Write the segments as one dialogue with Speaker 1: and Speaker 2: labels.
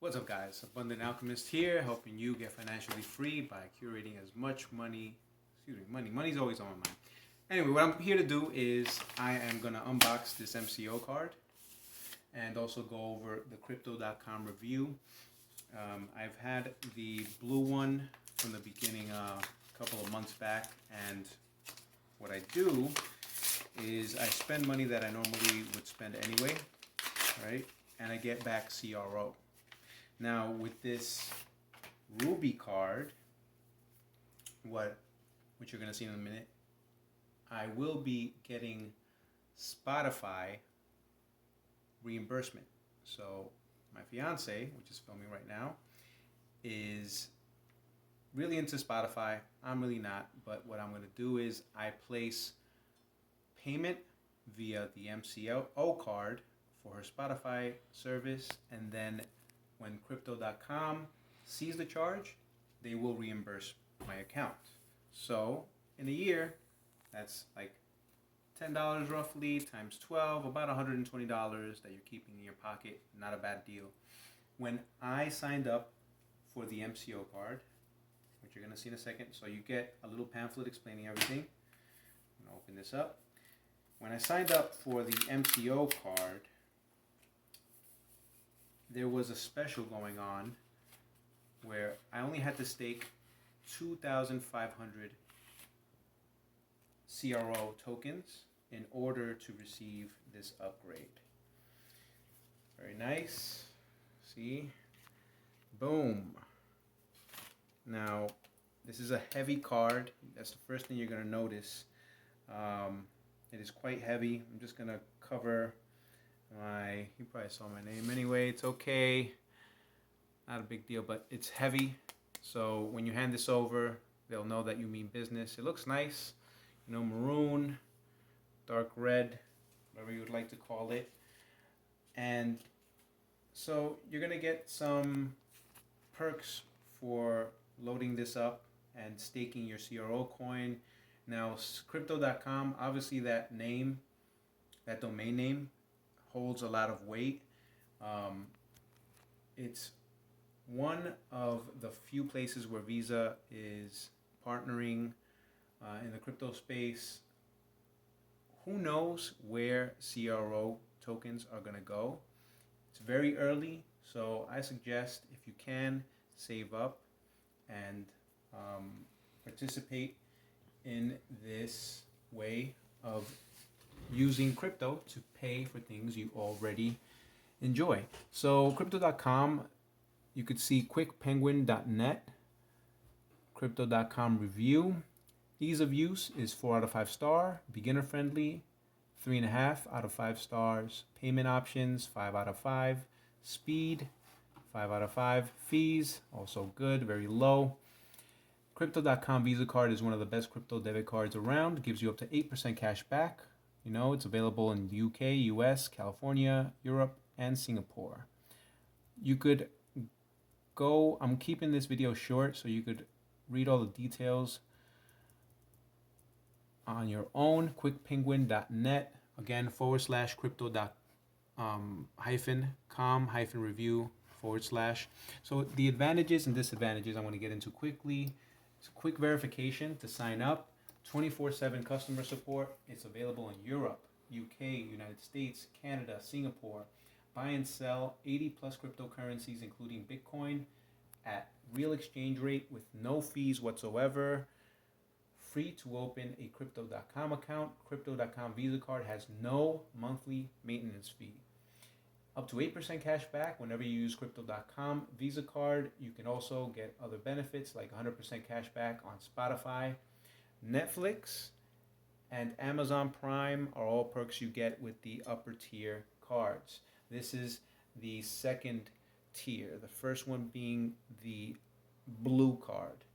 Speaker 1: What's up, guys? Abundant Alchemist here, helping you get financially free by curating as much money. Money's always on my mind. Anyway, what I'm here to do is I am going to unbox this MCO card and also go over the Crypto.com review. I've had the blue one from the beginning a couple of months back, and what I do is I spend money that I normally would spend anyway, right? And I get back CRO. Now with this Ruby card, which you're going to see in a minute, I will be getting Spotify reimbursement. So my fiance, which is filming right now, is really into Spotify. I'm really not, but what I'm going to do is I place payment via the MCO card for her Spotify service, and then when Crypto.com sees the charge, they will reimburse my account. So in a year, that's like $10 roughly times 12, about $120 that you're keeping in your pocket. Not a bad deal. When I signed up for the MCO card, which you're going to see in a second, so you get a little pamphlet explaining everything. I'm going to open this up. When I signed up for the MCO card, there was a special going on where I only had to stake 2,500 CRO tokens in order to receive this upgrade. Very nice. See? Boom. Now, this is a heavy card. That's the first thing you're going to notice. It is quite heavy. I'm just going to cover you probably saw my name anyway. It's okay. Not a big deal, but it's heavy. So when you hand this over, they'll know that you mean business. It looks nice. Maroon, dark red, whatever you would like to call it. And so you're going to get some perks for loading this up and staking your CRO coin. Now, Crypto.com, obviously that domain name, holds a lot of weight. It's one of the few places where Visa is partnering in the crypto space. Who knows where CRO tokens are going to go? It's very early, so I suggest if you can, save up and participate in this way of using crypto to pay for things you already enjoy. So Crypto.com, you could see quickpenguin.net, Crypto.com review. Ease of use is 4 out of 5 star, beginner friendly, 3.5 out of 5 stars, payment options 5 out of 5, speed 5 out of 5, fees also good, very low. Crypto.com Visa card is one of the best crypto debit cards around. It gives you up to 8% cash back. It's available in the UK, US, California, Europe, and Singapore. You could go, I'm keeping this video short so you could read all the details on your own. quickpenguin.net, again, / crypto.com-review /. So the advantages and disadvantages I want to get into quickly. It's a quick verification to sign up. 24/7 customer support. It's available in Europe, UK, United States, Canada, Singapore. Buy and sell 80 plus cryptocurrencies, including Bitcoin, at real exchange rate with no fees whatsoever. Free to open a Crypto.com account. Crypto.com Visa card has no monthly maintenance fee. Up to 8% cash back whenever you use Crypto.com Visa card. You can also get other benefits like 100% cash back on Spotify. Netflix and Amazon Prime are all perks you get with the upper tier cards. This is the second tier, the first one being the blue card.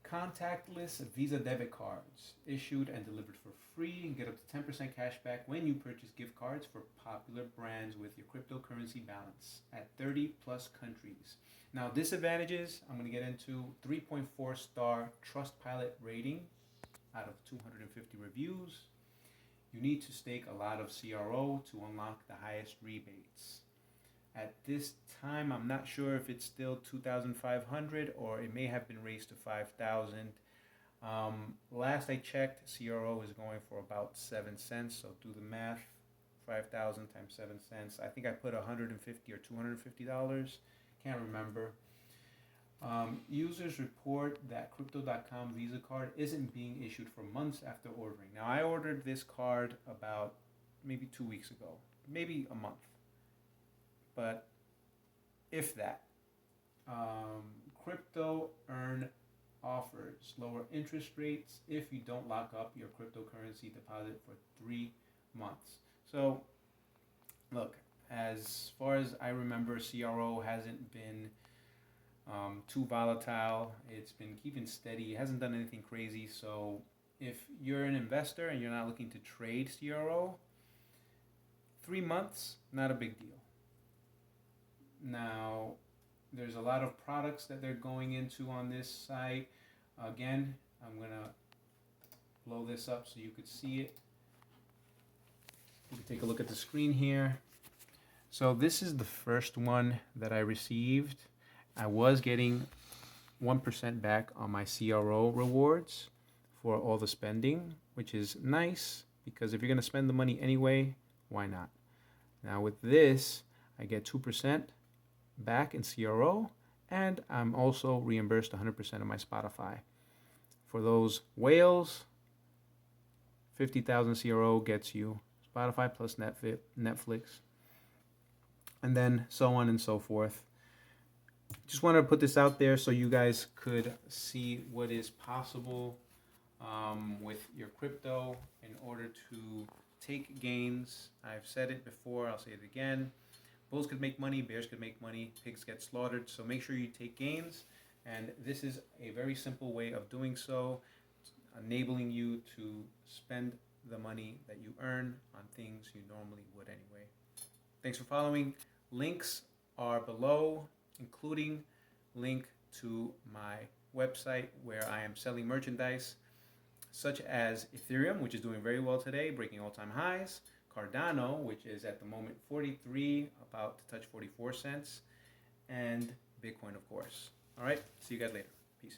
Speaker 1: Contactless Visa debit cards issued and delivered for free, and get up to 10% cash back when you purchase gift cards for popular brands with your cryptocurrency balance at 30 plus countries. Now, disadvantages, I'm going to get into 3.4 star Trustpilot rating out of 250 reviews. You need to stake a lot of CRO to unlock the highest rebates. At this time, I'm not sure if it's still 2,500 or it may have been raised to 5,000. Last I checked, CRO is going for about 7 cents. So do the math, 5,000 times 7 cents. I think I put $150 or $250. Can't remember. Users report that Crypto.com Visa card isn't being issued for months after ordering. Now, I ordered this card about maybe 2 weeks ago, maybe a month, but if that. Crypto Earn offers lower interest rates if you don't lock up your cryptocurrency deposit for 3 months. So, look, as far as I remember, CRO hasn't been too volatile. It's been keeping steady. It hasn't done anything crazy. So if you're an investor and you're not looking to trade CRO, 3 months, not a big deal. Now, there's a lot of products that they're going into on this site. Again, I'm going to blow this up so you could see it. You can take a look at the screen here. So this is the first one that I received. I was getting 1% back on my CRO rewards for all the spending, which is nice because if you're going to spend the money anyway, why not? Now with this, I get 2% back in CRO, and I'm also reimbursed 100% of my Spotify. For those whales, 50,000 CRO gets you Spotify plus Netflix, and then so on and so forth. Just wanted to put this out there so you guys could see what is possible with your crypto in order to take gains. I've said it before, I'll say it again. Bulls could make money, bears could make money, pigs get slaughtered. So make sure you take gains. And this is a very simple way of doing so, enabling you to spend the money that you earn on things you normally would anyway. Thanks for following. Links are below, including link to my website where I am selling merchandise such as Ethereum, which is doing very well today, breaking all-time highs, Cardano, which is at the moment 43, about to touch 44 cents, and Bitcoin, of course. All right, see you guys later. Peace.